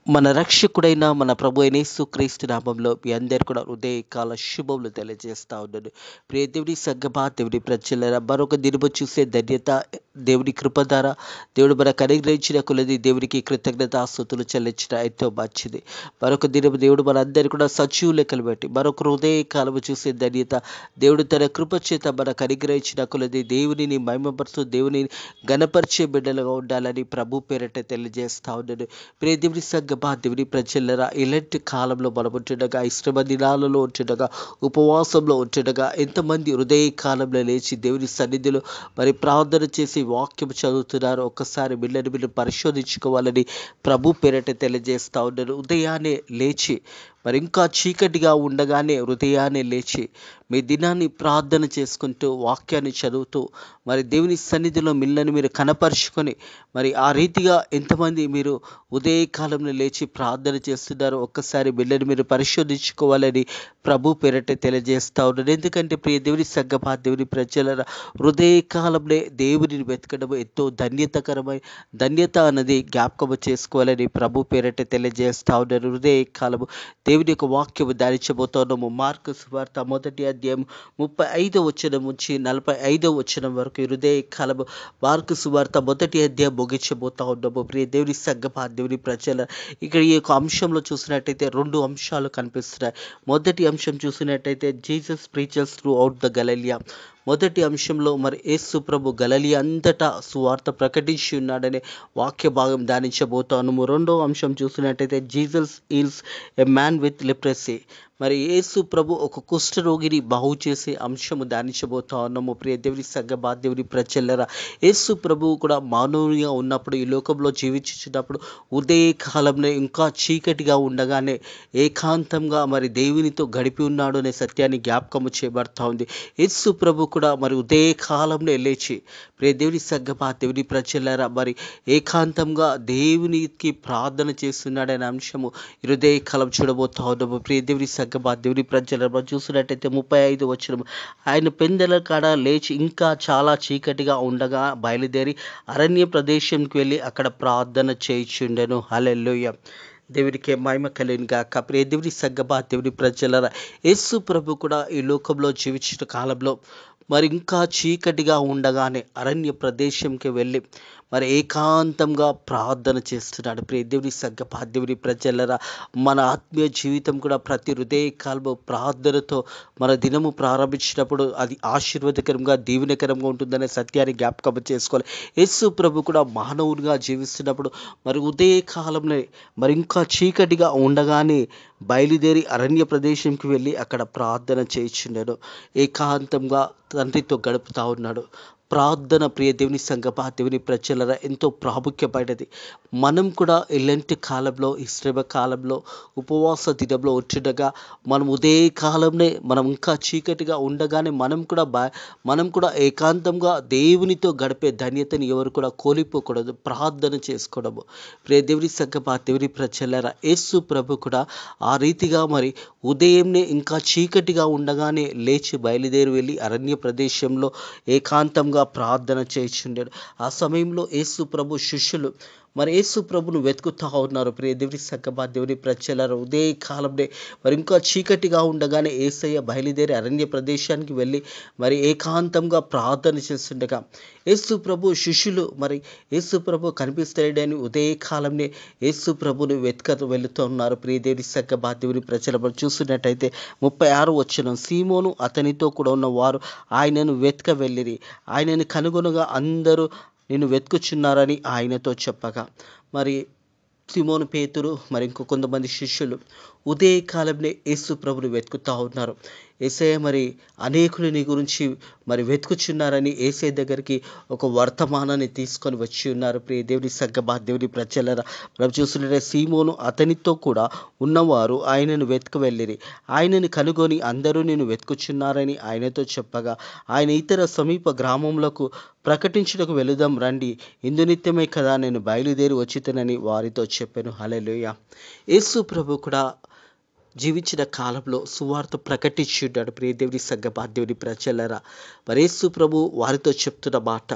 మన రక్షకుడైన మన ప్రభు అయిన యేసుక్రీస్తు నామంలో మీ అందరు కూడా హృదయకాల శుభములు తెలియజేస్తా ఉన్నాను. ప్రియ దేవుని సంగమా, దేవుని ప్రజలారా, మరొక దినము చూసే ధన్యత దేవుని కృప ద్వారా దేవుడు మనకు అనుగ్రహించిన కొలది దేవునికి కృతజ్ఞతాస్తుతులు చెల్లించిన ఎంతో మంచిది. మరొక దినము దేవుడు మనందరికీ కూడా సజీవ లెక్కలు బట్టి మరొక హృదయకాలము చూసే ధన్యత దేవుడు తన కృప చేత మనకు అనుగ్రహించిన కొలది దేవునిని మహిమపరుస్తూ దేవుని ఘనపరిచే బిడ్డలుగా ఉండాలని ప్రభు పేరట తెలియజేస్తా ఉన్నాను. ప్రియ దేవుని సంగమా, దేవుని ప్రజలరా, ఇలాంటి కాలంలో మనం ఉంటుండగా, ఇష్టమ దినాలలో ఉంటుండగా, ఉపవాసంలో ఉంటుండగా ఎంతమంది హృదయ కాలంలో లేచి దేవుని సన్నిధిలో మరి ప్రార్థన చేసి వాక్యం చదువుతున్నారు ఒక్కసారి మీరు పరిశోధించుకోవాలని ప్రభు పేరట తెలియజేస్తా ఉన్నారు. ఉదయాన్నే లేచి మరి ఇంకా చీకటిగా ఉండగానే హృదయాన్నే లేచి మీ దినాన్ని ప్రార్థన చేసుకుంటూ వాక్యాన్ని చదువుతూ మరి దేవుని సన్నిధిలో మీరు కనపరుచుకొని మరి ఆ రీతిగా ఎంతమంది మీరు ఉదయకాలంలో లేచి ప్రార్థన చేస్తున్నారు ఒక్కసారి మీరు పరిశోధించుకోవాలని ప్రభు పేరట తెలియజేస్తా ఉన్నారు. ఎందుకంటే ప్రియ దేవుని సంగమా, దేవుని ప్రజల హృదయకాలంలో దేవుడిని వెతకడం ఎంతో ధన్యత అన్నది జ్ఞాపకము చేసుకోవాలని ప్రభు పేరట తెలియజేస్తా ఉన్నారు. హృదయకాలము దేవుని యొక్క వాక్యము ధ్యానించబోతున్నాము. మార్కు సువార్త 1వ అధ్యాయం 35వ వచనం నుంచి 45వ వచనం వరకు హృదయ కాలము మార్కు సువార్త 1వ అధ్యాయం ముగించబోతా ఉన్నాము. ప్రియ దేవుని సంగమా, దేవుని ప్రజల ఇక్కడ ఈ యొక్క అంశంలో చూసినట్టయితే 2 అంశాలు కనిపిస్తున్నాయి. మొదటి అంశం చూసినట్టయితే Jesus preachers through out the Galilee. మొదటి అంశంలో మరి యేసు ప్రభు గలిలియా అంతటా సువార్త ప్రకటించి ఉన్నాడనే వాక్య భాగం ధ్యానించబోతాను. రెండవ అంశం చూసినట్టయితే Jesus heels a man with leprosy. మరి యేసు ప్రభు ఒక కుష్ఠరోగిని బాగు చేసే అంశము ధ్యానించబోతా ఉన్నాము. ప్రియ దేవుని సంగమా, దేవుని ప్రజలరా, యేసు ప్రభు కూడా మానవునిగా ఉన్నప్పుడు ఈ లోకంలో జీవించినప్పుడు ఉదయ కాలంలో ఇంకా చీకటిగా ఉండగానే ఏకాంతంగా మరి దేవునితో గడిపి ఉన్నాడు అనే సత్యాన్ని జ్ఞాపకము చేయబడతా ఉంది. యేసు ప్రభు కూడా మరి ఉదయ కాలంలో లేచి ప్రియ దేవుని సంగమా, దేవుని ప్రజలరా, మరి ఏకాంతంగా దేవునికి ప్రార్థన చేస్తున్నాడనే అంశము హృదయ కాలం చూడబోతా ఉన్నాము. ప్రియ దేవుని సంగమా, దేవుని ప్రజలను చూసినట్టయితే 35వ వచనం, ఆయన పెందెల కాడ లేచి ఇంకా చాలా చీకటిగా ఉండగా బయలుదేరి అరణ్య ప్రదేశంకి వెళ్ళి అక్కడ ప్రార్థన చేయుచుండెను. హల్లెలూయా, దేవునికి మహిమ కలిగిన గాక. ప్రియ దేవుని సంగమా, దేవుని ప్రజలరా, యేసు ప్రభు కూడా ఈ లోకంలో జీవించిన కాలంలో మరి ఇంకా చీకటిగా ఉండగానే అరణ్య ప్రదేశంకి వెళ్ళి మరి ఏకాంతంగా ప్రార్థన చేస్తున్నాడు. ప్రియ దేవుని సంగమా, దేవుని ప్రజలరా, మన ఆత్మీయ జీవితం కూడా ప్రతి హృదయ కాలము ప్రార్థనతో మన దినము ప్రారంభించినప్పుడు అది ఆశీర్వాదకరంగా దీవెనకరంగా ఉంటుందనే సత్యాన్ని జ్ఞాపకం చేసుకోవాలి. యేసు ప్రభు కూడా మానవునిగా జీవిస్తున్నప్పుడు మరి ఉదయ కాలంలో మరి ఇంకా చీకటిగా ఉండగానే బయలుదేరి అరణ్య ప్రదేశంకి వెళ్ళి అక్కడ ప్రార్థన చేయించున్నాడు. ఏకాంతంగా తండ్రితో గడుపుతా ఉన్నాడు. ప్రార్థన ప్రియ దేవుని సంగమా, దేవుని ప్రజలరా, ఎంతో ప్రాముఖ్యమైనది. మనం కూడా ఇలాంటి కాలంలో ఈ శ్రమ కాలంలో ఉపవాస దినంలో ఉంటుండగా మనం ఉదయ కాలంలో మనం ఇంకా చీకటిగా ఉండగానే మనం కూడా ఏకాంతంగా దేవునితో గడిపే ధన్యతని ఎవరు కూడా కోల్పోకూడదు. ప్రార్థన చేసుకోవడము ప్రియ దేవుని సంగమా, దేవుని ప్రజలరా, యేసు ప్రభు కూడా ఆ రీతిగా మరి ఉదయంనే ఇంకా చీకటిగా ఉండగానే లేచి బయలుదేరి వెళ్ళి అరణ్య ప్రదేశంలో ఏకాంతంగా ప్రార్థన చేయుచుండాడు. ఆ సమయంలో యేసు ప్రభు శిష్యులు మరి యేసు ప్రభును వెతుకుతా ఉన్నారు. ప్రియ దేవుని సంగమా, దేవుని ప్రజలరా, ఉదయ కాలంలో మరి ఇంకా చీకటిగా ఉండగానే యేసయ్య బయలుదేరి అరణ్య ప్రదేశానికి వెళ్ళి మరి ఏకాంతంగా ప్రార్థన చేస్తుండగా యేసు ప్రభు శిష్యులు మరి యేసు ప్రభు కనిపిస్తాడని ఉదయ కాలంలో యేసు ప్రభును వెళుతూ ఉన్నారు. ప్రియ దేవుని సంగమా, దేవుని ప్రజలు చూస్తున్నట్టయితే 36వ వచనం, సీమోను అతనితో కూడా ఉన్న వారు ఆయనను వెతక వెళ్ళిరి. ఆయనను కనుగొనగా అందరూ నిన్ను వెతుకుచున్నారని ఆయనతో చెప్పగా మరి సిమోను పేతురు మరి కొంతమంది శిష్యులు ఉదయకాలంలో యేసు ప్రభుని వెతుకుతూ ఉన్నారు. యేసయ్య మరి అనేకులు నీ గురించి మరి వెతుకుచున్నారని యేసయ్య దగ్గరికి ఒక వర్తమానాన్ని తీసుకొని వచ్చి ఉన్నారు. ప్రియ దేవుని సంగమా, దేవుని ప్రజలరా, మనం చూస్తుంటే సీమోను అతనితో కూడా ఉన్నవారు ఆయనను వెతుక వెళ్ళిరి. ఆయనను కనుగొని అందరూ నేను వెతుకుచున్నారని ఆయనతో చెప్పగా ఆయన ఇతర సమీప గ్రామములకు ప్రకటించుటకు వెళుదాం రండి, ఇందునిత్యమే కదా నేను బయలుదేరి వచ్చితనని వారితో చెప్పాను. హల్లెలూయా. యేసు ప్రభు కూడా జీవించిన కాలంలో సువార్త ప్రకటించున్నాడు. ప్రియ దేవుని సంగమా, దేవుని ప్రజలారా, మరి యేసు ప్రభు వారితో చెప్తున్న మాట,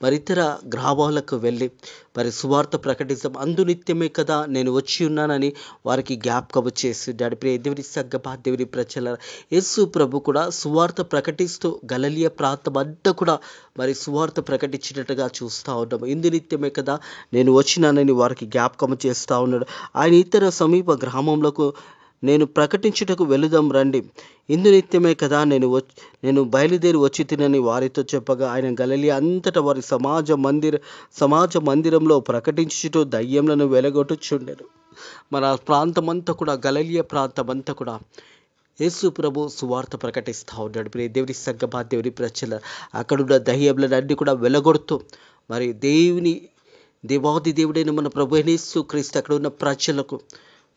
మరి ఇతర గ్రామాలకు వెళ్ళి మరి సువార్త ప్రకటిస్తాం, అందునిత్యమే కదా నేను వచ్చి ఉన్నానని వారికి జ్ఞాపకం చేస్తున్నాడు. ప్రియ దేవుని సంగమా, దేవుని ప్రజలారా, యేసు ప్రభు కూడా సువార్త ప్రకటిస్తూ గలిలయ ప్రాంతం అంతా కూడా మరి సువార్త ప్రకటించినట్టుగా చూస్తూ ఉన్నాము. ఇందునిత్యమే కదా నేను వచ్చినానని వారికి జ్ఞాపకం చేస్తూ ఉన్నాడు. ఆయన ఇతర సమీప గ్రామంలోకి నేను ప్రకటించుటకు వెళుదాం రండి, ఇందునిత్యమే కదా నేను బయలుదేరి వచ్చి తినని వారితో చెప్పగా, ఆయన గలిలయ అంతటా వారి సమాజ మందిరంలో ప్రకటించుటూ దయ్యములను వెలగొట్టుచుండెను. మన ప్రాంతమంతా కూడా, గలిలయ ప్రాంతమంతా కూడా యేసు ప్రభు సువార్త ప్రకటిస్తూ ఉన్నాడు. ప్రియ దేవుని సంగమా, దేవుని ప్రజల, అక్కడున్న దయ్యములను అన్ని కూడా వెలగొడుతూ మరి దేవాది దేవుడైన మన ప్రభు అయిన యేసు క్రీస్తు అక్కడ ఉన్న ప్రజలకు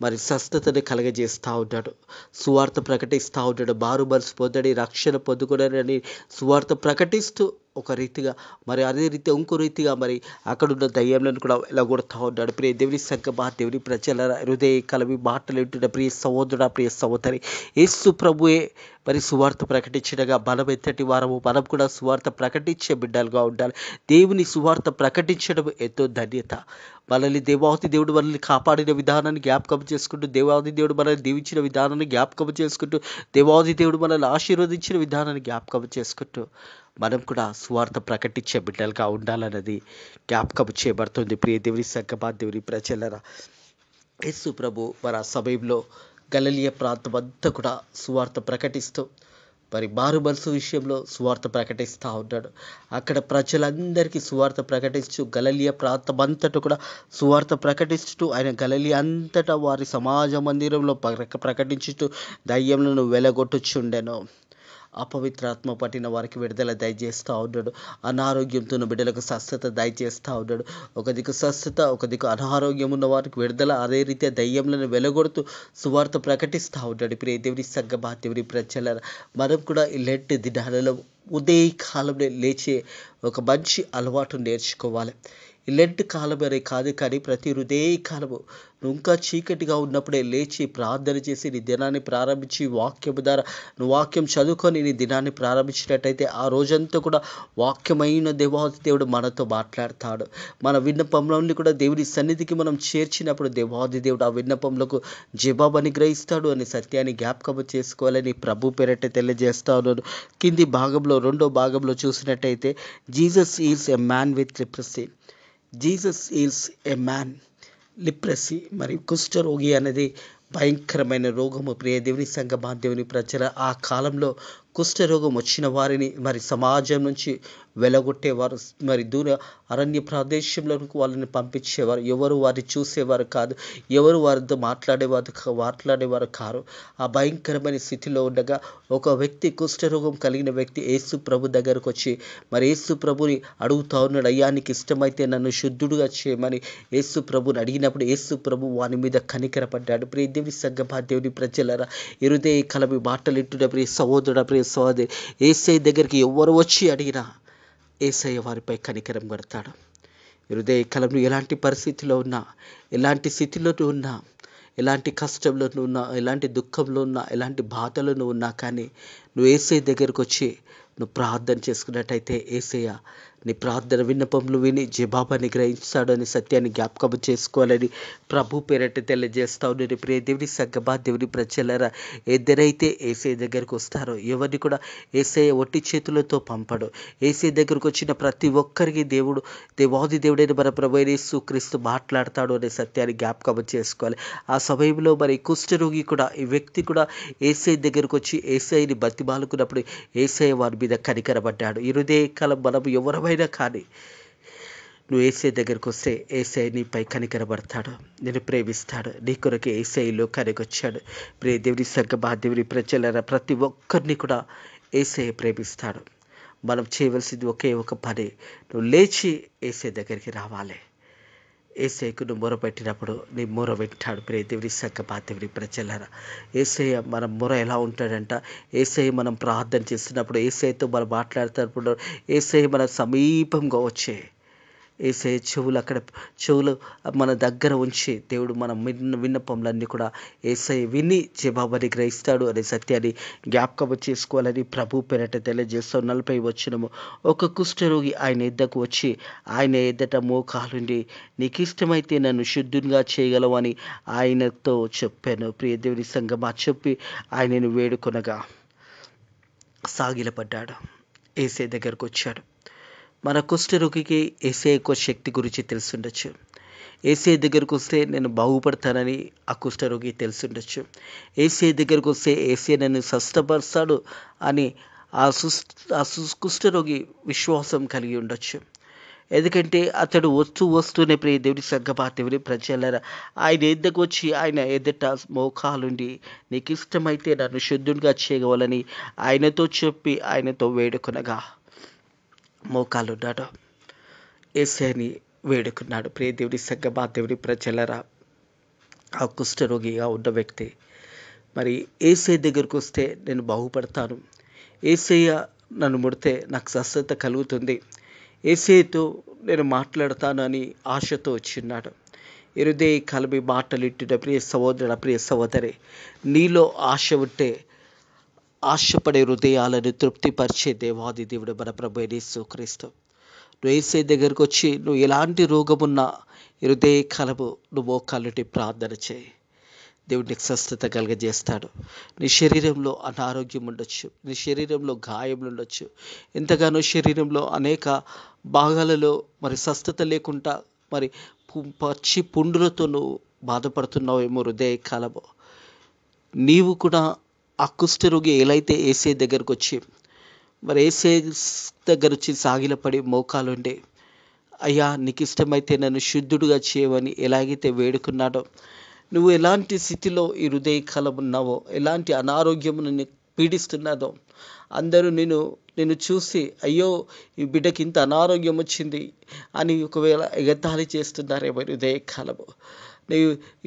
మరి స్వస్థతని కలగజేస్తూ ఉన్నాడు. సువార్త ప్రకటిస్తూ ఉంటాడు. బారు మనసు పొందని రక్షణ పొందుకున్నారని సువార్త ప్రకటిస్తూ ఒక రీతిగా, మరి అదే రీతి ఇంకో రీతిగా మరి అక్కడున్న దయ్యంలను కూడా వెళ్ళగొడతా ఉన్నాడు. ప్రియ దేవుని సంగమా, దేవుని ప్రజల, హృదయ కలవి మాటలు వింటున్న ప్రియ సహోదరుడా, ప్రియ సహోదరి, యేసు ప్రభువే మరి సువార్త ప్రకటించడగా మనం ఎంతటి వారము, మనం కూడా సువార్త ప్రకటించే బిడ్డలుగా ఉండాలి. దేవుని సువార్త ప్రకటించడం ఎంతో ధన్యత. మనల్ని దేవాది దేవుడు మనల్ని కాపాడిన విధానాన్ని జ్ఞాపకం చేసుకుంటూ, దేవాది దేవుడు మనల్ని దీవించిన విధానాన్ని జ్ఞాపకం చేసుకుంటూ, దేవాది దేవుడు మనల్ని ఆశీర్వదించిన విధానాన్ని జ్ఞాపకం చేసుకుంటూ మనం కూడా సువార్త ప్రకటించే బిడ్డలుగా ఉండాలన్నది జ్ఞాపకం చేయబడుతుంది. ప్రియ దేవుని సంగమా, దేవుని ప్రజలరా, యేసు ప్రభు మరి ఆ సమయంలో గలిలయ ప్రాంతం అంతా కూడా సువార్త ప్రకటిస్తూ మరి మారు మనసు విషయంలో సువార్త ప్రకటిస్తూ ఉన్నాడు. అక్కడ ప్రజలందరికీ సువార్త ప్రకటిస్తూ గలిలయ ప్రాంతం అంతటా కూడా సువార్త ప్రకటిస్తూ ఆయన గలిలయ అంతటా వారి సమాజ మందిరంలో ప్రకటించుతూ దయ్యములను వెలగొట్టుచుండెను. అపవిత్రాత్మ పట్టిన వారికి విడుదల దయచేస్తూ ఉన్నాడు. అనారోగ్యంతో ఉన్న బిడ్డలకు స్వస్థత దయచేస్తూ ఉన్నాడు. ఒక దిక్కు స్వస్థత, ఒక దిక్కు అనారోగ్యం ఉన్న వారికి విడుదల, అదే రీతిగా దయ్యములను వెలగొడుతూ సువార్త ప్రకటిస్తూ ఉన్నాడు. ప్రియ దేవుని సంగమా, దేవుని ప్రజల, మనం కూడా ఇలాంటి దినాలలో ఉదయ కాలంలో లేచే ఒక మంచి అలవాటు నేర్చుకోవాలి. ఇలాంటి కాలం అనే కాదు, కానీ ప్రతి హృదయ కాలము నువ్వు ఇంకా చీకటిగా ఉన్నప్పుడే లేచి ప్రార్థన చేసి నీ దినాన్ని ప్రారంభించి వాక్యము ద్వారా నువ్వు వాక్యం చదువుకొని నీ దినాన్ని ప్రారంభించినట్టయితే ఆ రోజంతా కూడా వాక్యమైన దేవాది దేవుడు మనతో మాట్లాడతాడు. మన విన్నపంలోని కూడా దేవుని సన్నిధికి మనం చేర్చినప్పుడు దేవాది దేవుడు ఆ విన్నపంలోకి జవాబు అనుగ్రహిస్తాడు అనే సత్యాన్ని జ్ఞాపకం చేసుకోవాలని ప్రభు పేరట తెలియజేస్తా ఉన్నాను. కింది భాగంలో, రెండో భాగంలో చూసినట్టయితే, Jesus is a man with leprosy. Jesus is a man leprosy. మరి కుష్ఠరోగి అనేది భయంకరమైన రోగము. ప్రియ దేవుని సంగమా, దేవుని ప్రజల, ఆ కాలంలో కుష్ఠరోగం వచ్చిన వారిని మరి సమాజం నుంచి వెలగొట్టేవారు. మరి దూర అరణ్య ప్రదేశంలోకి వాళ్ళని పంపించేవారు. ఎవరు వారిని చూసేవారు కాదు, ఎవరు వారితో మాట్లాడేవారు కారు. ఆ భయంకరమైన స్థితిలో ఉండగా ఒక వ్యక్తి, కుష్ఠరోగం కలిగిన వ్యక్తి యేసు ప్రభు దగ్గరకు వచ్చి మరి యేసు ప్రభుని అడుగుతా ఉన్నాడు, అయ్యా నీకు ఇష్టమైతే నన్ను శుద్ధుడుగా చేయమని యేసు ప్రభుని అడిగినప్పుడు యేసు ప్రభు వాని మీద కనికరపడ్డాడు. ప్రియ దేవుని సంగమా, దేవుని ప్రజలరా, హృదయ కలవి మాటలు ఇంటున్న ప్రియ సహోదరుడ, ప్రియ సహోదరి, యేసయ్య దగ్గరికి ఎవరు వచ్చి అడిగినా యేసయ్య వారిపై కనికరం కడతాడు. హృదయ కలంలో ఎలాంటి పరిస్థితిలో ఉన్నా, ఎలాంటి స్థితిలో ఉన్నా, ఎలాంటి కష్టంలో ఉన్నా, ఎలాంటి దుఃఖంలో ఉన్నా, ఎలాంటి బాధలో ఉన్నా కానీ నువ్వు యేసయ్య దగ్గరకు వచ్చి నువ్వు ప్రార్థన చేసుకున్నట్టయితే యేసయ్య నీ ప్రార్థన విన్నపములు విని జవాబుని గ్రహిస్తాడు అనే సత్యాన్ని జ్ఞాపకం చేసుకోవాలని ప్రభు పేరట తెలియజేస్తా ఉన్నాడు. ప్రియ దేవుని సంగమా, దేవుని ప్రజలరా, ఎద్దరైతే యేసయ్య దగ్గరికి వస్తారో ఎవరిని కూడా యేసయ్య ఒట్టి చేతులతో పంపడు. యేసయ్య దగ్గరకు వచ్చిన ప్రతి ఒక్కరికి దేవాది దేవుడైన మన ప్రభు అయిన యేసుక్రీస్తు మాట్లాడతాడు అనే సత్యాన్ని జ్ఞాపకం చేసుకోవాలి. ఆ సమయంలో మరి కుష్ఠరోగి కూడా, ఈ వ్యక్తి కూడా యేసయ్య దగ్గరకు వచ్చి యేసయ్యని బతిమాలుకున్నప్పుడు యేసయ్య వారి మీద కనికరపడ్డాడు. ఈ హృదయ కాలం మనం ఎవరైనా కానీ నువ్వు యేసయ్య దగ్గరకు వస్తే యేసయ్య నీపై కనికరపడతాడు, నేను ప్రేమిస్తాడు. నీ కొరకు యేసయ్య లోకానికి వచ్చాడు. ప్రియ దేవుని సంగమా, దేవుని ప్రజలరా, ప్రతి ఒక్కరిని కూడా యేసయ్య ప్రేమిస్తాడు. మనం చేయవలసింది ఒకే ఒక పని, నువ్వు లేచి యేసయ్య దగ్గరికి రావాలి. యేసయ్యకు నువ్వు మొరపెట్టినప్పుడు నీ మొర వింటాడు. ప్రియ దేవుని సంగమా, దేవుని ప్రజలరా, యేసయ్య మన మొర ఎలా ఉంటాడంట, యేసయ్య మనం ప్రార్థన చేస్తున్నప్పుడు, యేసయ్యతో మనం మాట్లాడుతున్నప్పుడు యేసయ్య మన సమీపంగా వచ్చే యేసయ్య చెవులు మన దగ్గర ఉంచి దేవుడు మన విన్నపములన్నీ కూడా యేసయ్య విని జవాబుని గ్రహిస్తాడు అనే సత్యాన్ని జ్ఞాపకం చేసుకోవాలని ప్రభు పేరట తెలియజేస్తాం. 40 వచనము. ఒక కుష్ఠరోగి ఆయన ఎద్దకు వచ్చి ఆయన ఎద్దట మోకాలుండి, నీకు ఇష్టమైతే నన్ను శుద్ధునిగా చేయగలవు అని ఆయనతో చెప్పాను. ప్రియ దేవుని సంగమా, చెప్పి ఆయనను వేడుకొనగా సాగిలపడ్డాడు. యేసయ్య దగ్గరకు వచ్చాడు. మన కుష్ఠరోగికి యేసయ్య యొక్క శక్తి గురించి తెలుసుండొచ్చు. యేసయ్య దగ్గరకు వస్తే నేను బాగుపడతానని ఆ కుష్ఠరోగి తెలుసుండొచ్చు. యేసయ్య దగ్గరకు వస్తే యేసయ్య నన్ను స్వస్థపరుస్తాడు అని ఆ కుష్ఠరోగి విశ్వాసం కలిగి ఉండొచ్చు. ఎందుకంటే అతడు వస్తూనే ప్రియ దేవుని సంగమా, దేవుని ప్రజలారా, ఆయన ఎద్దకు వచ్చి ఆయన ఎదుట మోకాలుండి, నీకు ఇష్టమైతే నన్ను శుద్ధునిగా చేయగలని ఆయనతో చెప్పి ఆయనతో వేడుకొనగా మోకాలున్నాడు. యేసయ్యని వేడుకున్నాడు. ప్రియ దేవుని సంగమా, దేవుని ప్రజలారా, ఆ కుష్ఠరోగిగా ఉన్న వ్యక్తి మరి యేసయ్య దగ్గరకు వస్తే నేను బాగుపడతాను, యేసయ్య నన్ను ముడితే నాకు స్వస్థత కలుగుతుంది, యేసయ్యతో నేను మాట్లాడతాను అని ఆశతో వచ్చిన్నాడు. హృదయ కలమి మాటలిట్టిన ప్రియ సహోదరుడు, ప్రియ సహోదరి, నీలో ఆశ ఉంటే ఆశపడే హృదయాలను తృప్తిపరిచే దేవాది దేవుడు మన ప్రభు యేసుక్రీస్తు. నువ్వు యేసయ్య దగ్గరకు వచ్చి నువ్వు ఎలాంటి రోగమున్నా హృదయ కలము నువ్వు మోకాలుండి ప్రార్థన చేయి. దేవుడు నీకు స్వస్థత కలుగజేస్తాడు. నీ శరీరంలో అనారోగ్యం ఉండొచ్చు, నీ శరీరంలో గాయములు ఉండొచ్చు, ఎంతగానో శరీరంలో అనేక భాగాలలో మరి స్వస్థత లేకుండా మరి పచ్చి పుండులతో నువ్వు బాధపడుతున్నావేమో హృదయ కాలము. నీవు కూడా ఆ కుష్ఠరోగి ఎలా అయితే యేసయ్య దగ్గరకు వచ్చి మరి యేసయ్య దగ్గర వచ్చి సాగిలపడి మోకాలుండి, అయ్యా నీకు ఇష్టమైతే నన్ను శుద్ధుడుగా చేయమని ఎలాగైతే వేడుకున్నాడో, నువ్వు ఎలాంటి స్థితిలో ఈ హృదయ కాలం ఉన్నావో, ఎలాంటి అనారోగ్యము నిన్ను పీడిస్తున్నదో, అందరూ నిన్ను చూసి అయ్యో ఈ బిడ్డకి ఇంత అనారోగ్యం వచ్చింది అని ఒకవేళ ఎగతాళి చేస్తున్నారేమో హృదయ కాలము.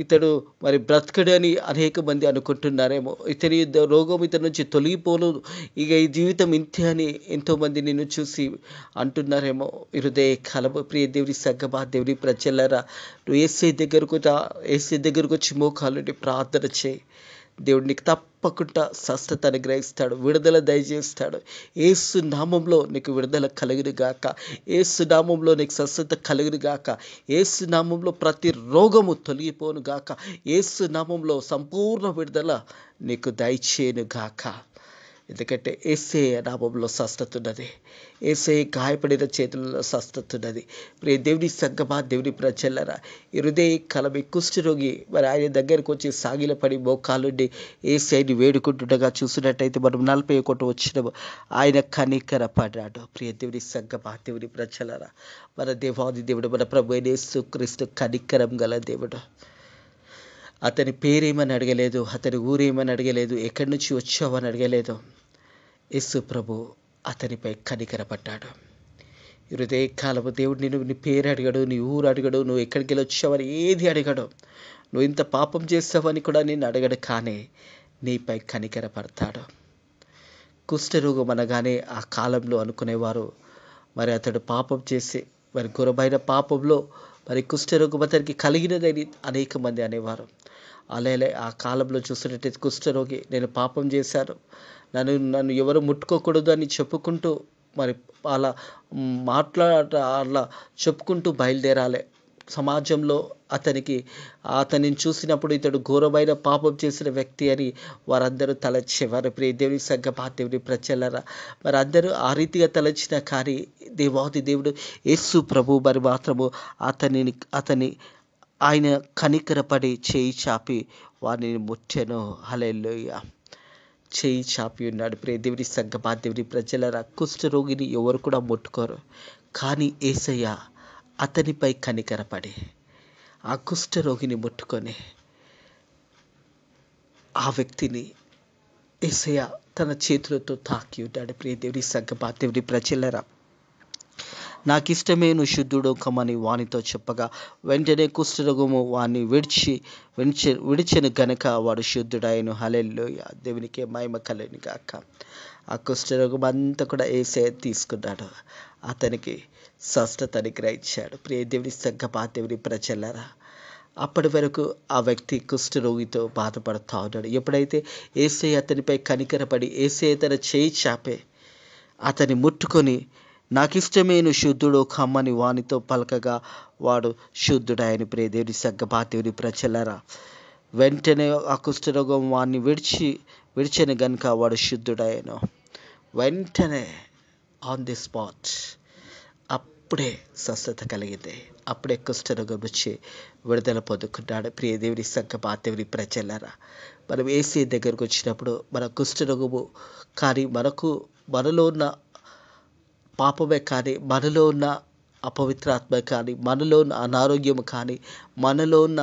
ఇతడు మరి బ్రతకడని అనేక మంది అనుకుంటున్నారేమో, ఇతని రోగం ఇతని నుంచి తొలగిపోను, ఇక ఈ జీవితం ఇంతే అని ఎంతోమంది నిన్ను చూసి అంటున్నారేమో హృదయ కాలము. ప్రియ దేవుని సంగమా, దేవుని ప్రజలారా, నువ్వు యేసయ్య దగ్గరకు వచ్చి మోకాలుండి ప్రార్థన చేయి. దేవుడు నీకు తప్పకుండా స్వస్థత అనుగ్రహిస్తాడు, విడుదల దయచేస్తాడు. యేసు నామంలో నీకు విడుదల కలుగును గాక, యేసు నామంలో నీకు స్వస్థత కలుగును గాక, యేసు నామంలో ప్రతి రోగము తొలగిపోను గాక, యేసు నామంలో సంపూర్ణ విడుదల నీకు దయచేయను గాక. ఎందుకంటే యేసయ్య నామంలో స్వస్థత ఉన్నది, యేసయ్య గాయపడిన చేతులలో స్వస్థత ఉన్నది. ప్రియ దేవుని సంగమా, దేవుని ప్రజలారా, ఈ హృదయ కలమి కుష్ఠరోగి మరి ఆయన దగ్గరకు వచ్చి సాగిలపడి మోకాలుండి యేసయ్యని వేడుకుంటుండగా చూసినట్టయితే మనం 41 వచ్చిన ఆయన కనికరపడ్డాడు. ప్రియ దేవుని సంగమా, దేవుని ప్రజలారా, మన దేవాది దేవుడు మన ప్రభు యేసుక్రీస్తు కనికరం గల దేవుడు. అతని పేరేమని అడగలేదు, అతని ఊరేమని అడగలేదు, ఎక్కడి నుంచి వచ్చావని అడగలేదు. యేసు ప్రభు అతనిపై కనికరపడ్డాడు. హృదయ కాలము దేవుడు నీ పేరు అడిగాడు, నీ ఊరు అడిగాడు, నువ్వు ఎక్కడికి వెళ్ళి వచ్చావని ఏది అడిగాడు, నువ్వు ఇంత పాపం చేస్తావని కూడా నేను అడగడు, కానీ నీపై కనికరపడతాడు. కుష్ఠరోగం అనగానే ఆ కాలంలో అనుకునేవారు మరి అతడు పాపం చేసి మరి ఘోరమైన పాపంలో మరి కుష్ఠరోగం అతనికి కలిగినదని అనేక మంది అనేవారు. అలాగే ఆ కాలంలో చూసినట్టయితే కుష్ఠరోగి నేను పాపం చేశాను, నన్ను ఎవరు ముట్టుకోకూడదు అని చెప్పుకుంటూ మరి అలా అలా చెప్పుకుంటూ బయలుదేరాలి. సమాజంలో అతనిని చూసినప్పుడు ఇతడు ఘోరమైన పాపం చేసిన వ్యక్తి అని వారందరూ తలచేవారు. ప్రియ దేవుని సంగమా, దేవుని ప్రజలారా, మరి అందరూ ఆ రీతిగా తలచిన కానీ దేవాది దేవుడు యేసు ప్రభు మరి మాత్రము అతని ఆయన కనికరపడి చేయి చాపి వారిని ముట్టెను. హల్లెలూయా. చేయి చాపి ఉన్నాడు. ప్రియ దేవుని సంగమా, దేవుని ప్రజలారా, కుష్ఠరోగిని ఎవరు కూడా ముట్టుకోరు, కానీ యేసయ్య అతనిపై కనికరపడి ఆ కుష్ఠరోగిని ముట్టుకొని ఆ వ్యక్తిని యేసయ్య తన చేతులతో తాకి ఉన్నాడు. ప్రియ దేవుని సంగమా, దేవుని ప్రజలారా, నాకు ఇష్టమే నువ్వు శుద్ధుడు కమ్మని వానితో చెప్పగా వెంటనే కుష్ఠరోగము వాణ్ణి విడిచెను గనక వాడు శుద్ధుడాయను. హల్లెలూయా. దేవునికే మహిమ కలుగును గాక. ఆ కుష్ఠరోగం అంతా కూడా యేసయ్య తీసుకున్నాడు. అతనికి స్వస్థత అనుగ్రహించాడు. ప్రియ దేవుని సంగమా, దేవుని ప్రజలారా, అప్పటి వరకు ఆ వ్యక్తి కుష్ఠరోగితో బాధపడుతూ ఉన్నాడు. ఎప్పుడైతే యేసయ్య అతనిపై కనికరపడి యేసయ్య తన చేయి చాపే అతన్ని ముట్టుకొని, నాకిష్టమే నువ్వు శుద్ధుడు కమ్మని వానితో పలకగా వాడు శుద్ధుడాయని. ప్రియ దేవుని సంగమా, దేవుని ప్రజలారా, వెంటనే ఆ కుష్ఠరోగం వాడిని విడిచిన గనుక వాడు శుద్ధుడాయను. వెంటనే ఆన్ ది స్పాట్ అప్పుడే స్వస్థత కలిగింది. అప్పుడే కుష్ఠరోగం నుంచి విడుదల పొందుకున్నాడు. ప్రియ దేవుని సంగమా, దేవుని ప్రజలారా, మనం యేసయ్య దగ్గరకు వచ్చినప్పుడు మన కుష్ఠరోగము కానీ, మనలో ఉన్న పాపమే కానీ, మనలో ఉన్న అపవిత్రాత్మ కానీ, మనలో ఉన్న అనారోగ్యం కానీ, మనలో ఉన్న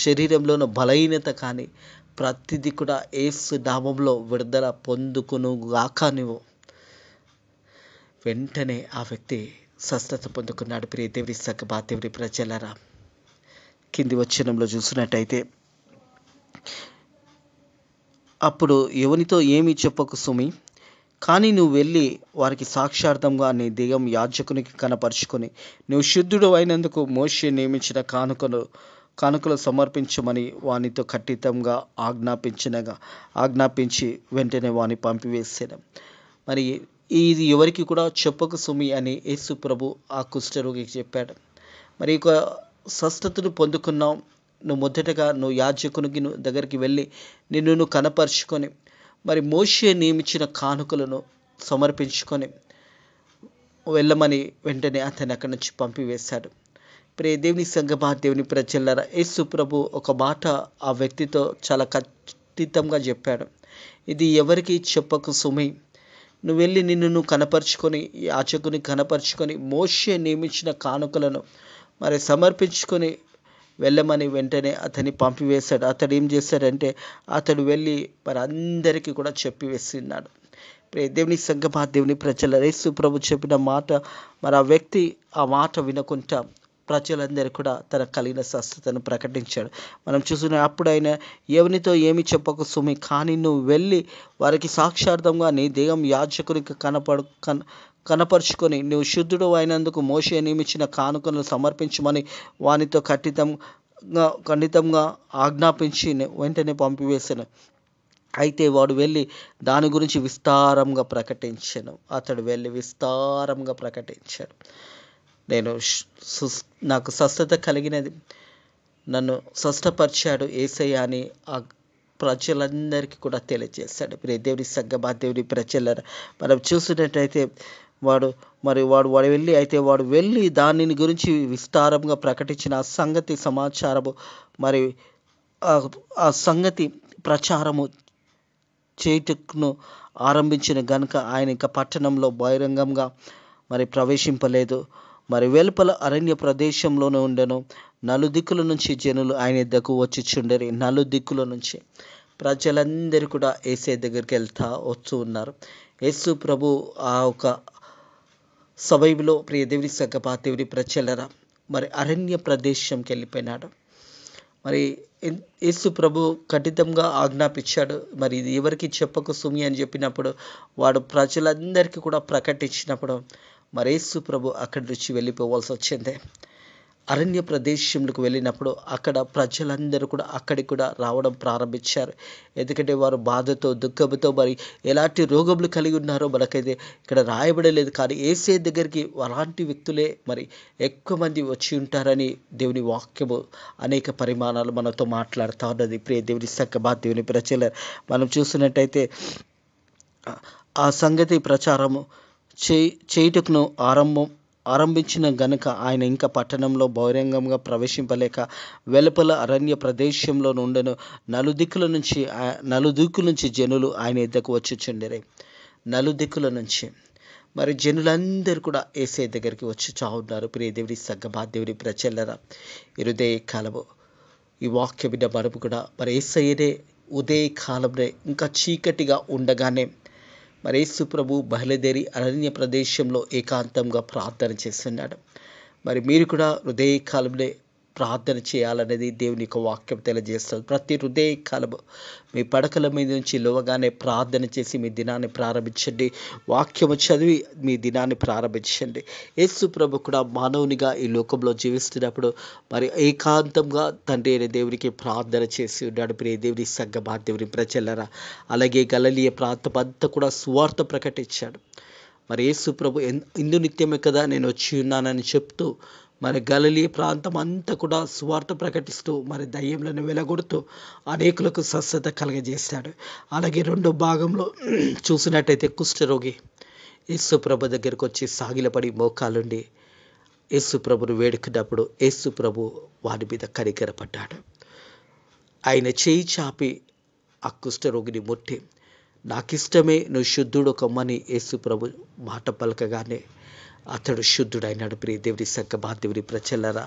శరీరంలో ఉన్న బలహీనత కానీ, ప్రతిదీ కూడా యేసు నామంలో విడుదల పొందుకును గాక. నువ్వు వెంటనే ఆ వ్యక్తి స్వస్థత పొందుకున్నాడు. ప్రియ దేవుని సంగమా, దేవుని ప్రజలారా, కింది వచనంలో చూసినట్టయితే, అప్పుడు ఎవనితో ఏమీ చెప్పకు సుమి, కానీ నువ్వు వెళ్ళి వారికి సాక్షార్థంగా నీ దేహం యాజకునికి కనపరుచుకొని, నువ్వు శుద్ధుడు అయినందుకు మోషే నియమించిన కానుకలు సమర్పించమని వానితో ఖచ్చితంగా ఆజ్ఞాపించి వెంటనే వాని పంపివేసాను. మరి ఇది ఎవరికి కూడా చెప్పకు సుమి అని యేసు ప్రభు ఆ కుష్ఠరోగికి చెప్పాడు. మరి ఒక స్వస్థతను పొందుకున్నావు. నువ్వు మొదటగా యాజకునికి దగ్గరికి వెళ్ళి నిన్ను కనపరుచుకొని, మరి మోషే నియమించిన కానుకలను సమర్పించుకొని వెళ్ళమని వెంటనే అతన్ని అక్కడి నుంచి పంపివేశాడు. ప్రియ దేవుని సంగమా, దేవుని ప్రజలారా, యేసు ప్రభు ఒక మాట ఆ వ్యక్తితో చాలా ఖచ్చితంగా చెప్పాడు. ఇది ఎవరికి చెప్పకు సుమి, నువ్వు వెళ్ళి నిన్ను కనపరుచుకొని, యాజకుని కనపరుచుకొని, మోషే నియమించిన కానుకలను మరి సమర్పించుకొని వెళ్ళమని వెంటనే అతన్ని పంపివేశాడు. అతడు ఏం చేశాడంటే, అతడు వెళ్ళి మరి అందరికీ కూడా చెప్పివేస్తున్నాడు. దేవుని సంగమా, దేవుని ప్రజల యేసు ప్రభు చెప్పిన మాట, మరి ఆ వ్యక్తి ఆ మాట వినకుండా ప్రజలందరూ కూడా తన కలిగిన స్వస్థతను ప్రకటించాడు. మనం చూసిన అప్పుడు ఆయన, ఎవనితో ఏమి చెప్పకు సుమి, కానీ నువ్వు వెళ్ళి వారికి సాక్షార్థంగా నీ దేహం యాజకునికి కనపరుచుకొని, నువ్వు శుద్ధుడు అయినందుకు మోషే నియమించిన కానుకలను సమర్పించమని వానితో ఖండితంగా ఆజ్ఞాపించి వెంటనే పంపివేశాను. అయితే వాడు వెళ్ళి దాని గురించి విస్తారంగా ప్రకటించాను. అతడు వెళ్ళి విస్తారంగా ప్రకటించాడు. నాకు స్వస్థత కలిగినది, నన్ను స్వస్థపరిచాడు యేసయ్య అని ఆ ప్రజలందరికీ కూడా తెలియజేశాడు. దేవుని సంగమా, దేవుని ప్రజలారా, మనం చూసినట్టయితే వాడు వెళ్ళి దానిని గురించి విస్తారంగా ప్రకటించిన ఆ సంగతి సమాచారము, మరి ఆ సంగతి ప్రచారము చేయుటకును ఆరంభించిన గనుక ఆయన ఇంకా పట్టణంలో బహిరంగంగా మరి ప్రవేశింపలేదు. మరి వెలుపల అరణ్య ప్రదేశంలోనే ఉండెను. నలుదిక్కుల నుంచి జనులు ఆయన యొద్దకు వచ్చిచుండరి. నలుదిక్కుల నుంచి ప్రజలందరూ కూడా యేసయ్య దగ్గరికి వస్తూ ఉన్నారు. యేసు ప్రభు ఆ ఒక సమయంలో, ప్రియ దేవుని సంగమా, దేవుని ప్రజలారా, మరి అరణ్య ప్రదేశంకి వెళ్ళిపోయినాడు. మరి యేసు ప్రభు ఖచ్చితంగా ఆజ్ఞాపించాడు. మరి ఇది ఎవరికి చెప్పకు సుమి అని చెప్పినప్పుడు, వాడు ప్రజలందరికీ కూడా ప్రకటించినప్పుడు, మరి యేసు ప్రభు అక్కడి నుంచి వెళ్ళిపోవాల్సి వచ్చింది. అరణ్య ప్రదేశంలోకి వెళ్ళినప్పుడు అక్కడ ప్రజలందరూ కూడా అక్కడికి కూడా రావడం ప్రారంభించారు. ఎందుకంటే వారు బాధతో, దుఃఖంతో, మరి ఎలాంటి రోగములు కలిగి ఉన్నారో మనకైతే ఇక్కడ రాయబడలేదు. కానీ యేసయ్య దగ్గరికి అలాంటి వ్యక్తులే మరి ఎక్కువ మంది వచ్చి ఉంటారని దేవుని వాక్యము అనేక పరిమాణాలు మనతో మాట్లాడుతూ ఉన్నది. ప్రియ దేవుని సంగమా, దేవుని ప్రజల, మనం చూసినట్టయితే ఆ సంగతి ప్రచారము చేయుటకును ఆరంభించిన గనుక ఆయన ఇంకా పట్టణంలో బహిరంగంగా ప్రవేశింపలేక వెలుపల అరణ్య ప్రదేశంలో ఉండెను. నలుదిక్కుల నుంచి జనులు ఆయన యొద్దకు వచ్చుచుండెరి. నలుదిక్కుల నుంచి మరి జనులందరూ కూడా యేసయ్య దగ్గరికి వచ్చి ఉన్నారు. ప్రియ దేవుని సంగమా, దేవుని ప్రజలారా, ఉదయ కాలము ఈ వాక్య బిడ్డ మనము కూడా మరి యేసయ్యనే ఉదయ కాలంలో ఇంకా చీకటిగా ఉండగానే మరి యేసు ప్రభు బయలుదేరి అరణ్య ప్రదేశంలో ఏకాంతంగా ప్రార్థన చేస్తున్నాడు. మరి మీరు కూడా ఉదయకాలంలో ప్రార్థన చేయాలనేది దేవుని యొక్క వాక్యం తెలియజేస్తుంది. ప్రతి హృదయ కాలము మీ పడకల మీద నుంచి లేవగానే ప్రార్థన చేసి మీ దినాన్ని ప్రారంభించండి. వాక్యము చదివి మీ దినాన్ని ప్రారంభించండి. యేసు ప్రభు కూడా మానవునిగా ఈ లోకంలో జీవిస్తున్నప్పుడు మరి ఏకాంతంగా తండ్రి అయిన దేవునికి ప్రార్థన చేసి ఉన్నాడు. ప్రియ దేవుని సంగమా, దేవుని ప్రజలరా, అలాగే గలిలయ ప్రాంతం అంతా కూడా సువార్త ప్రకటించాడు. మరి యేసు ప్రభు ఇందు నిత్యమే కదా నేను వచ్చి ఉన్నానని చెప్తూ మరి గలిలయ ప్రాంతం అంతా కూడా సువార్త ప్రకటిస్తూ మరి దయ్యములను వెలగొడుతూ అనేకులకు స్వస్థత కలగజేశాడు. అలాగే రెండో భాగంలో చూసినట్టయితే కుష్ఠరోగి యేసు ప్రభు దగ్గరకు వచ్చి సాగిలపడి మోకాలుండి యేసు ప్రభును వేడుకున్నప్పుడు యేసు ప్రభు వాడి మీద కనికరపడ్డాడు. ఆయన చేయి చాపి ఆ కుష్ఠరోగిని ముట్టి నాకిష్టమే నువ్వు శుద్ధుడు కమ్మని యేసు ప్రభు మాట పలకగానే అతడు శుద్ధుడైనాడు. ప్రియ దేవుడి సంగమా, దేవుని ప్రజలరా,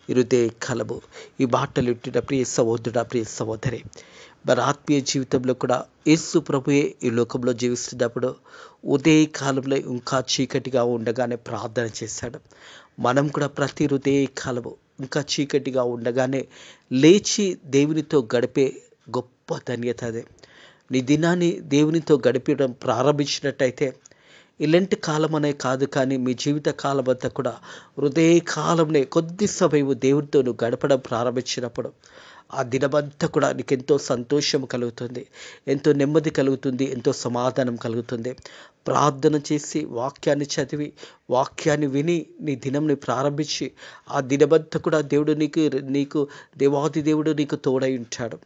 హృదయ కలము ఈ మాటలు వింటున్న ప్రియ సహోదరుడా, ప్రియ సహోదరి, మరి ఆత్మీయ జీవితంలో కూడా యేసు ప్రభుయే ఈ లోకంలో జీవిస్తున్నప్పుడు ఉదయ కాలంలో ఇంకా చీకటిగా ఉండగానే ప్రార్థన చేశాడు. మనం కూడా ప్రతి హృదయ కాలము ఇంకా చీకటిగా ఉండగానే లేచి దేవునితో గడిపే గొప్ప ధన్యత అదే. నీ దినాన్ని దేవునితో గడిపడం ప్రారంభించినట్టయితే ఇలాంటి కాలం అనే కాదు, కానీ మీ జీవిత కాలం అంతా కూడా హృదయ కాలంలో కొద్ది సమయం దేవునితో నువ్వు గడపడం ప్రారంభించినప్పుడు ఆ దినమంతా కూడా నీకు ఎంతో సంతోషం కలుగుతుంది, ఎంతో నెమ్మది కలుగుతుంది, ఎంతో సమాధానం కలుగుతుంది. ప్రార్థన చేసి వాక్యాన్ని చదివి వాక్యాన్ని విని నీ దినంని ప్రారంభించి ఆ దినమంతా కూడా దేవుడు నీకు దేవాది దేవుడు నీకు తోడై ఉంటాడు.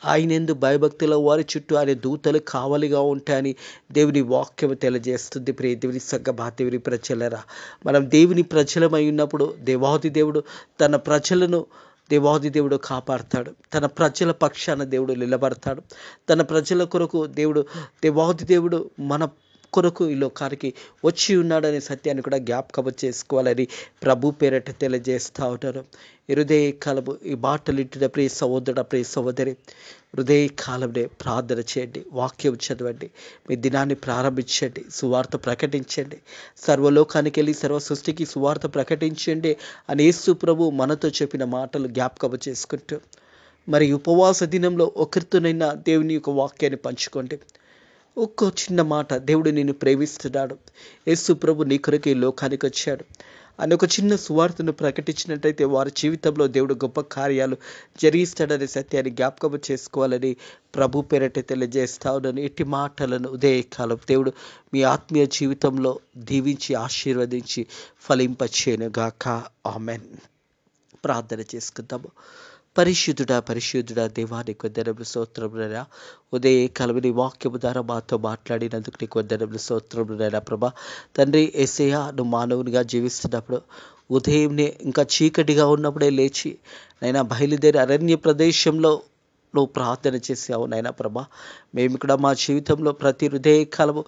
ఆయన యందు భయభక్తుల వారి చుట్టూ ఆయన దూతలు కావలిగా ఉంటాయని దేవుని వాక్యం తెలియజేస్తుంది. ప్రియ దేవుని సంగమా, దేవుని ప్రజలరా, మనం దేవుని ప్రజలమై ఉన్నప్పుడు దేవాది దేవుడు తన ప్రజలను దేవాది దేవుడు కాపాడతాడు. తన ప్రజల పక్షాన దేవుడు నిలబడతాడు. తన ప్రజల కొరకు దేవాది దేవుడు మన కొరకు ఈ లోకానికి వచ్చి ఉన్నాడనే సత్యాన్ని కూడా జ్ఞాపకం చేసుకోవాలని ప్రభు పేరట తెలియజేస్తూ ఉంటారు. హృదయ కాలము ఈ మాటలు ఇంటిన ప్రియ సహోదరుడు, ప్రియ సహోదరి, హృదయ కాలంలో ప్రార్థన చేయండి, వాక్యం చదవండి, మీ దినాన్ని ప్రారంభించండి, సువార్త ప్రకటించండి. సర్వలోకానికి వెళ్ళి సర్వ సృష్టికి సువార్త ప్రకటించండి అని యేసు ప్రభు మనతో చెప్పిన మాటలు జ్ఞాపకం చేసుకుంటూ మరి ఉపవాస దినంలో ఒకరితోనైనా దేవుని యొక్క వాక్యాన్ని పంచుకోండి. ఒక్క చిన్న మాట, దేవుడు నిన్ను ప్రేమిస్తున్నాడు, యేసు ప్రభు నీ కొరకు ఈ లోకానికి వచ్చాడు అని ఒక చిన్న సువార్తను ప్రకటించినట్టయితే వారి జీవితంలో దేవుడు గొప్ప కార్యాలు జరిగిస్తాడనే సత్యాన్ని జ్ఞాపకం చేసుకోవాలని ప్రభు పేరట తెలియజేస్తా ఉన్నాను. ఇట్టి మాటలను ఉదయకాలం దేవుడు మీ ఆత్మీయ జీవితంలో దీవించి ఆశీర్వదించి ఫలింపచేయనుగాక. ఆమెన్. ప్రార్థన చేసుకుందాము. పరిశుద్ధుడా దేవానికి వందనములు, స్తోత్రములైనా ఉదయ కాలమని వాక్యము ద్వారా మాతో మాట్లాడినందుకు నీకు వందనములు, స్తోత్రములైనా ప్రభా. తండ్రి యేసయ్యా, నువ్వు మానవునిగా జీవిస్తున్నప్పుడు ఉదయంనే ఇంకా చీకటిగా ఉన్నప్పుడే లేచి నైనా బయలుదేరి అరణ్య ప్రదేశంలో నువ్వు ప్రార్థన చేసావు నైనా ప్రభా. మేము కూడా మా జీవితంలో ప్రతి హృదయ కాలము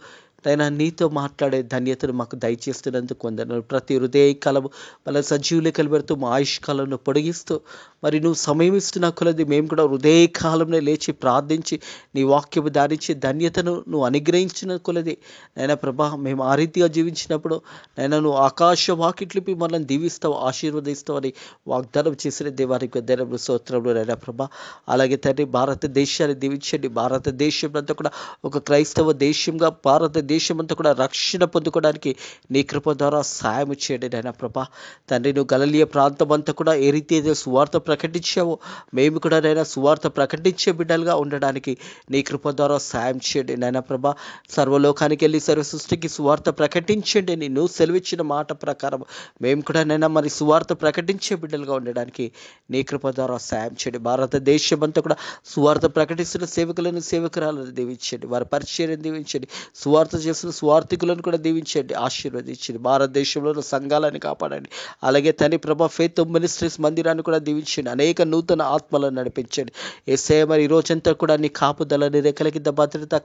నైనా నీతో మాట్లాడే ధన్యతను మాకు దయచేస్తున్నందుకు వందనాలు. ప్రతి హృదయ కాలము మళ్ళీ సజీవులు కలిపెడుతూ మా ఆయుష్కాలను పొడిగిస్తూ మరి నువ్వు సమయం ఇస్తున్న కొలది మేము కూడా హృదయ కాలంలో లేచి ప్రార్థించి నీ వాక్యము ధారించి ధన్యతను నువ్వు అనుగ్రహించిన కొలది నైనా ప్రభా మేము ఆ రీతిగా జీవించినప్పుడు నైనా నువ్వు ఆకాశ వాకిట్లిపి మనల్ని దీవిస్తావు, ఆశీర్వదిస్తావు అని వాగ్దానం చేసిన దేవానికి వందనములు, స్తోత్రములు నైనా ప్రభా. అలాగే తండ్రి భారతదేశాన్ని దీవించండి. భారతదేశం అంతా కూడా ఒక క్రైస్తవ దేశంగా భారతదేశం అంతా కూడా రక్షణ పొందుకోవడానికి నీ కృప ద్వారా సాయం చేయండి నైనా ప్రభా. తండ్రి నువ్వు గలిలయ ప్రాంతం అంతా కూడా ఏ రీతి అయితే సువార్త ప్రకటించావో మేము కూడా నైనా సువార్త ప్రకటించే బిడ్డలుగా ఉండడానికి నీ కృప ద్వారా సాయం చేయండి నైనా ప్రభా. సర్వలోకానికి వెళ్ళి సర్వ సృష్టికి సువార్త ప్రకటించండి అని నువ్వు సెలవిచ్చిన మాట ప్రకారం మేము కూడా నైనా మరి సువార్త ప్రకటించే బిడ్డలుగా ఉండడానికి నీ కృప ద్వారా సాయం చేయండి. భారతదేశం అంతా కూడా సువార్త ప్రకటిస్తున్న సేవకులను సేవకురాలను దీవించండి, వారి పరిచర్యను దీవించండి, సువార్త చేస్తున్న స్వార్థికులను కూడా దీవించండి, ఆశీర్వదించండి. భారతదేశంలో సంఘాలను కాపాడండి. అలాగే తండ్రి ప్రభా ఫెయిత్ మినిస్ట్రీస్ మందిరాన్ని కూడా దీవించండి, అనేక నూతన ఆత్మలను నడిపించండి. యేసయ్య మరి ఈ రోజంతా కూడా నీ కాపుదలని రెక్కల కింద భద్రత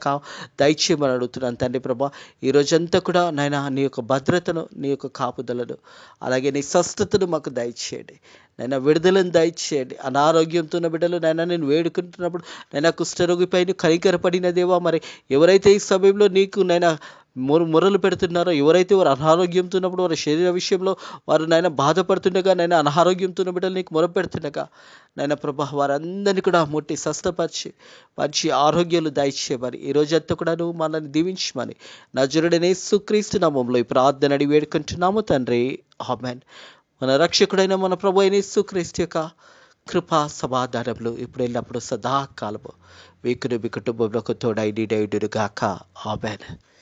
దయచేయమని అడుగుతున్నాను తండ్రి ప్రభా. ఈ రోజంతా కూడా నాయన నీ యొక్క భద్రతను, నీ యొక్క కాపుదలను, అలాగే నీ స్వస్థతను మాకు దయచేయండి నైనా, విడుదలను దయచేయండి. అనారోగ్యంతో ఉన్న బిడ్డలు నైనా నేను వేడుకుంటున్నప్పుడు నైనా కుష్ఠరోగిపై కనికరపడిన దేవా, మరి ఎవరైతే ఈ సమయంలో నీకు నైనా మొరలు పెడుతున్నారో, ఎవరైతే వారు అనారోగ్యంతో ఉన్నప్పుడు వారి శరీర విషయంలో వారు నాయన బాధపడుతుండగా, నాయన అనారోగ్యంతో ఉన్న బిడ్డలు నీకు మొరపెడుతుండగా, నాయన ప్రభా వారందరినీ కూడా ముట్టి స్వస్థపరిచి మంచి ఆరోగ్యాలు దయచేయమని, ఈ రోజంతా కూడా నువ్వు మనల్ని దీవించమని నజరుడైన యేసుక్రీస్తు నామములో ఈ ప్రార్థన అడిగి వేడుకుంటున్నాము తండ్రి. ఆమేన్. మన రక్షకుడైన మన ప్రభు అయిన యేసుక్రీస్తు యొక్క కృపా సమాధానములు ఇప్పుడు ఎల్లప్పుడు సదాకాలము మీకు మీ కుటుంబంలో తోడై నీడయుడును గాక. ఆమేన్.